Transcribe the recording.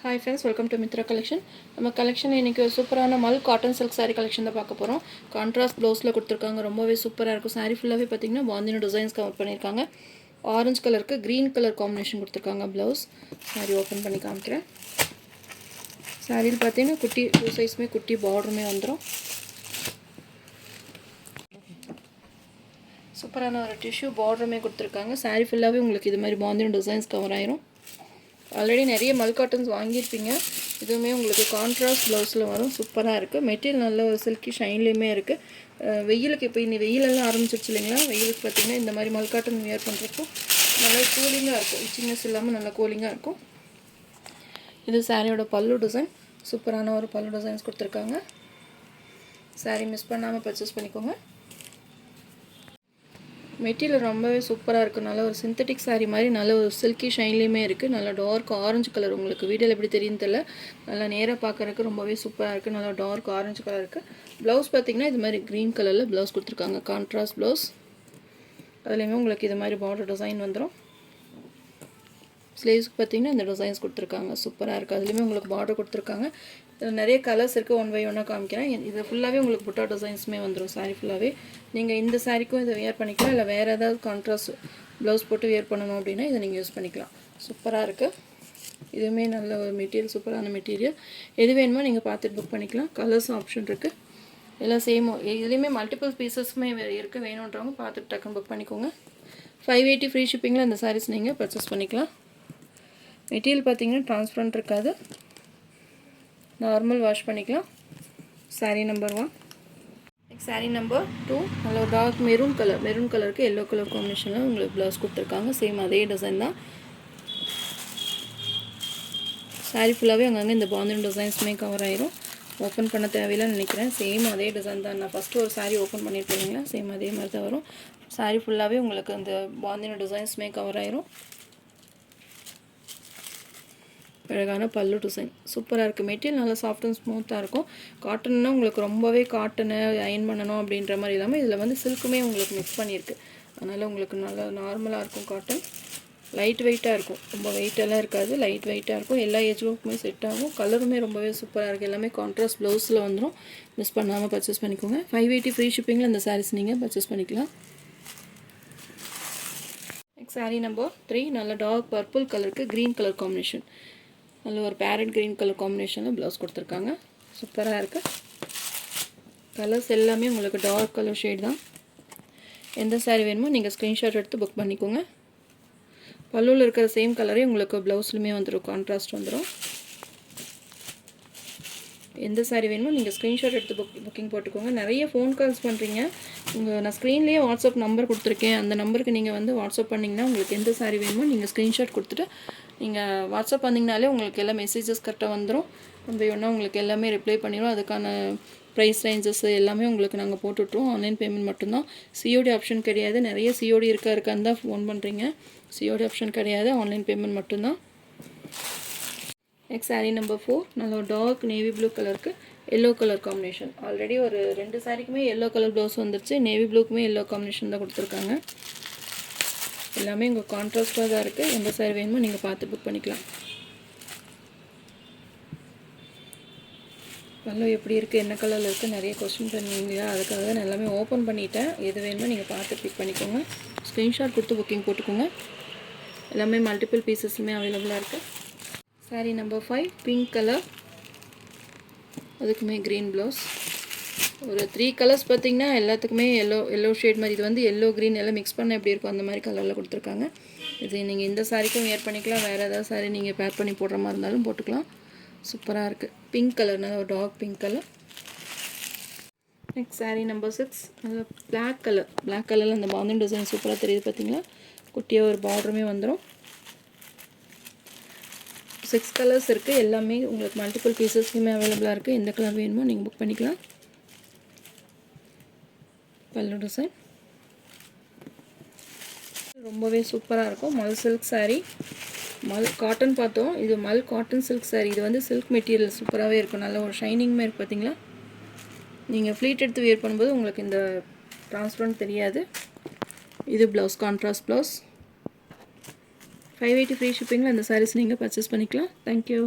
Hi friends, welcome to Mitra collection. நம்ம collection இன்னைக்கு ஒரு சூப்பரான மல் காட்டன் silk saree collection தான் பார்க்க போறோம். கான்ட்ராஸ்ட் ப்ளவுஸ்ல கொடுத்திருக்காங்க. ரொம்பவே சூப்பரா இருக்கும். saree ஃபுல்லாவே பாத்தீங்கன்னா பாந்தினோ டிசைன்ஸ் கவர் பண்ணிருக்காங்க. ஆரஞ்சு கலருக்கு green கலர் காம்பினேஷன் கொடுத்திருக்காங்க ப்ளவுஸ். saree ஓபன் பண்ணி காமிக்கிறேன். saree பாத்தீங்கன்னா குட்டி டூ சைஸ்மே குட்டி பார்டருமே வந்துரும். சூப்பரான ஒரு டிஷ்யூ பார்டருமே கொடுத்திருக்காங்க. saree ஃபுல்லாவே உங்களுக்கு இது மாதிரி பாந்தினோ டிசைன்ஸ் கவர் ஆயிரும். ஆல்ரெடி நிறைய மல் காட்டன்ஸ் வாங்கியிருப்பீங்க. இதுவுமே உங்களுக்கு கான்ட்ராஸ்ட் ப்ளவுஸில் வரும். சூப்பராக இருக்குது. மெட்டீரியல் நல்ல ஒரு சில்கி ஷைன்லேயுமே இருக்குது. வெயிலுக்கு இப்போ இன்னி வெயிலெல்லாம் ஆரம்பிச்சிருச்சு இல்லைங்களா? வெயிலுக்கு பார்த்திங்கன்னா இந்த மாதிரி மல் காட்டன் வியர் பண்ணுறப்போ நல்லா கூலிங்காக இருக்கும். இச்சினஸ் இல்லாமல் நல்லா கூலிங்காக இருக்கும். இது சாரியோட பல்லு டிசைன். சூப்பரான ஒரு பல்லு டிசைன்ஸ் கொடுத்துருக்காங்க. சாரி மிஸ் பண்ணாமல் பர்ச்சேஸ் பண்ணிக்கோங்க. மெட்டீரியல் ரொம்பவே சூப்பராக இருக்குது. நல்ல ஒரு சிந்தட்டிக் சாரீ மாதிரி நல்ல ஒரு சில்கி ஷைன்லேயுமே இருக்குது. நல்ல டார்க் ஆரஞ்சு கலர். உங்களுக்கு வீடியோவில் எப்படி தெரியும் தெரியல. நல்லா நேராக பார்க்குறதுக்கு ரொம்பவே சூப்பராக இருக்குது. நல்லா டார்க் ஆரஞ்சு கலர் இருக்குது. ப்ளவுஸ் பார்த்திங்கன்னா இது மாதிரி க்ரீன் கலரில் ப்ளவுஸ் கொடுத்துருக்காங்க. Contrast blouse. அதுலேயுமே உங்களுக்கு இது மாதிரி பார்டர் டிசைன் வந்துடும். ஸ்லீவ்ஸ்க்கு பார்த்திங்கன்னா இந்த டிசைன்ஸ் கொடுத்துருக்காங்க. சூப்பராக இருக்குது. அதுலேயுமே உங்களுக்கு பார்டர் கொடுத்துருக்காங்க. இதில் நிறைய கலர்ஸ் இருக்குது. ஒன் பை ஒன்னாக காமிக்கிறேன். இது ஃபுல்லாகவே உங்களுக்கு புட்டா டிசைன்ஸுமே வந்துடும். சாரீ ஃபுல்லாகவே நீங்கள் இந்த சாரீக்கும் இதை வியர் பண்ணிக்கலாம். இல்லை வேறு ஏதாவது கான்ட்ராஸ்ட் ப்ளவுஸ் போட்டு வியர் பண்ணணும் அப்படின்னா இதை நீங்கள் யூஸ் பண்ணிக்கலாம். சூப்பராக இருக்குது. இதுவுமே நல்ல ஒரு மெட்டீரியல், சூப்பரான மெட்டீரியல். எது வேணுமோ நீங்கள் பார்த்துட்டு புக் பண்ணிக்கலாம். கலர்ஸும் ஆப்ஷன் இருக்குது. எல்லாம் சேமோ. இதுலேயுமே மல்டிபிள் பீசஸுமே இருக்குது. வேணுன்றவங்க பார்த்துட்டு டக்குன்னு புக் பண்ணிக்கோங்க. 580 ஃப்ரீ ஷிப்பிங்கில் இந்த சாரீஸ் நீங்கள் பர்ச்சேஸ் பண்ணிக்கலாம். மெட்டீரியல் பார்த்திங்கன்னா டிரான்ஸ்பரண்ட் இருக்காது. நார்மல் வாஷ் பண்ணிக்கலாம். சாரீ நம்பர் 1. சாரீ நம்பர் 2 நல்ல டார்க் மெரூன் கலருக்கு எல்லோ கலர் காம்பினேஷனில் உங்களுக்கு ப்ளவுஸ் கொடுத்துருக்காங்க. சேம் அதே டிசைன் தான். சாரீ ஃபுல்லாகவே அங்கங்கே இந்த பாந்தினோ டிசைன்ஸுமே கவர் ஆயிரும். ஓப்பன் பண்ண தேவையில்லைன்னு நினைக்கிறேன். சேம் அதே டிசைன் தான். நான் ஃபஸ்ட்டு ஒரு சாரீ ஓப்பன் பண்ணியிருக்கேன் இல்லைங்களா? சேம் அதே மாதிரி தான் வரும். சாரீ ஃபுல்லாகவே உங்களுக்கு அந்த பாந்தினோ டிசைன்ஸுமே கவர் ஆயிரும். அழகான பல்லு டிசைன் சூப்பராக இருக்குது. மெட்டீரியல் நல்லா சாஃப்ட் அண்ட் ஸ்மூத்தாக இருக்கும். காட்டன்னா உங்களுக்கு ரொம்பவே காட்டனு அயன் பண்ணணும் அப்படின்ற மாதிரி இல்லாமல் இதில் வந்து சில்க்குமே உங்களுக்கு மிக்ஸ் பண்ணியிருக்கு. அதனால் உங்களுக்கு நல்லா நார்மலாக இருக்கும். காட்டன் லைட் வெயிட்டாக இருக்கும். ரொம்ப வெயிட்டெல்லாம் இருக்காது. லைட் வெயிட்டாக இருக்கும். எல்லா ஏஜ் குரூப்புமே செட் ஆகும். கலருமே ரொம்பவே சூப்பராக இருக்குது. எல்லாமே கான்ட்ராஸ்ட் ப்ளவுஸில் வந்துடும். மிஸ் பண்ணாமல் பர்ச்சேஸ் பண்ணிக்கோங்க. 580 ஃப்ரீ ஷிப்பிங்கில் இந்த சாரீஸ் நீங்கள் பர்ச்சேஸ் பண்ணிக்கலாம். சாரீ நம்பர் 3 நல்ல டார்க் பர்பிள் கலருக்கு க்ரீன் கலர் காம்பினேஷன். நல்ல ஒரு பேரட் க்ரீன் கலர் காம்பினேஷனில் ப்ளவுஸ் கொடுத்துருக்காங்க. சூப்பராக இருக்குது. கலர்ஸ் எல்லாமே உங்களுக்கு டார்க் கலர் ஷேட் தான். எந்த சாரீ வேணுமோ நீங்கள் ஸ்க்ரீன்ஷாட் எடுத்து புக் பண்ணிக்கோங்க. பல்லுவில் இருக்கிற சேம் கலரே உங்களுக்கு ப்ளவுஸ்லுமே வந்துடும். கான்ட்ராஸ்ட் வந்துடும். எந்த சாரீ வேணுமோ நீங்கள் ஸ்க்ரீன்ஷாட் எடுத்து புக்கிங் போட்டுக்கோங்க. நிறைய ஃபோன் கால்ஸ் பண்ணுறீங்க. நான் ஸ்க்ரீன்லேயே வாட்ஸ்அப் நம்பர் கொடுத்துருக்கேன். அந்த நம்பருக்கு நீங்கள் வந்து வாட்ஸ்அப் பண்ணிங்கன்னா உங்களுக்கு எந்த சாரீ வேணுமோ நீங்கள் ஸ்க்ரீன்ஷாட் கொடுத்துட்டு நீங்கள் வாட்ஸ்அப் பண்ணிங்கனாலே உங்களுக்கு எல்லா மெசேஜஸ் கரெக்டாக வந்துடும். நம்ம ஒன்றா உங்களுக்கு எல்லாமே ரிப்ளை பண்ணிடுவோம். அதுக்கான ப்ரைஸ் ரேஞ்சஸ் எல்லாமே உங்களுக்கு நாங்கள் போட்டுவிட்ருவோம். ஆன்லைன் பேமெண்ட் மட்டும்தான். சிஓடி ஆப்ஷன் கிடையாது. நிறைய சிஓடி இருக்கான்னு தான் ஃபோன் பண்ணுறீங்க. சிஓடி ஆப்ஷன் கிடையாது. ஆன்லைன் பேமெண்ட் மட்டும்தான். நெக்ஸ்ட் சாரீ நம்பர் 4 நல்ல டார்க் நேவி ப்ளூ கலருக்கு எல்லோ கலர் காம்பினேஷன். ஆல்ரெடி ஒரு 2 சாரீக்குமே எல்லோ கலர் ப்ளவுஸ் வந்துருச்சு. நேவி ப்ளூக்குமே எல்லோ காம்பினேஷன் தான் கொடுத்துருக்காங்க. எல்லாமே உங்கள் கான்ட்ராஸ்ட்டாக தான் இருக்குது. எந்த சாரீ வேணுமோ நீங்கள் பார்த்து புக் பண்ணிக்கலாம். பல்லு எப்படி இருக்குது, என்ன கலரில் இருக்குது, நிறைய கொஸ்டின் பண்ணுவீங்களா? அதுக்காக தான் நான் எல்லாமே ஓப்பன் பண்ணிவிட்டேன். எது வேணுமோ நீங்கள் பார்த்து பிக் பண்ணிக்கோங்க. ஸ்க்ரீன்ஷாட் கொடுத்து புக்கிங் போட்டுக்கோங்க. எல்லாமே மல்டிபிள் பீசஸுமே அவைலபிளாக இருக்குது. சாரீ நம்பர் 5 பிங்க் கலர், அதுக்குமே க்ரீன் ப்ளவுஸ். ஒரு 3 கலர்ஸ் பார்த்திங்கன்னா எல்லாத்துக்குமே எல்லோ ஷேட் மாதிரி. இது வந்து எல்லோ க்ரீன் எல்லாம் மிக்ஸ் பண்ண எப்படி இருக்கும் அந்த மாதிரி கலரில் கொடுத்துருக்காங்க. இது நீங்கள் இந்த சாரீக்கும் வேர் பண்ணிக்கலாம். வேறு ஏதாவது சாரீ நீங்கள் பேர் பண்ணி போடுற மாதிரி இருந்தாலும் போட்டுக்கலாம். சூப்பராக இருக்குது. பிங்க் கலர்னா ஒரு dark pink colour. Next sari number 6 அது பிளாக் கலரில் அந்த பாந்தினோ டிசைன் சூப்பராக தெரியுது பார்த்தீங்களா? குட்டியாக ஒரு பார்டருமே வந்துடும். 6 கலர்ஸ் இருக்குது. எல்லாமே உங்களுக்கு மல்டிபிள் பீசஸ்க்குமே அவைலபிளாக இருக்குது. எந்த கலர் வேணுமோ நீங்கள் புக் பண்ணிக்கலாம். பல்லு டிசைன் ரொம்பவே சூப்பராக இருக்கும். மல் சில்க் சாரீ. மல் காட்டன் பார்த்தோம். இது மல் காட்டன் சில்க் சாரீ. இது வந்து சில்க் மெட்டீரியல் சூப்பராகவே இருக்கும். நல்ல ஒரு ஷைனிங்குமே இருக்குது பார்த்தீங்களா? நீங்கள் ஃப்ளீட் எடுத்து வியர் பண்ணும்போது உங்களுக்கு இந்த டிரான்ஸ்பரண்ட் தெரியாது. இது ப்ளவுஸ், கான்ட்ராஸ்ட் ப்ளவுஸ். 580 ஃப்ரீ ஷிப்பிங்கில் அந்த சாரீஸ் நீங்கள் பர்ச்சேஸ் பண்ணிக்கலாம். தேங்க்யூ.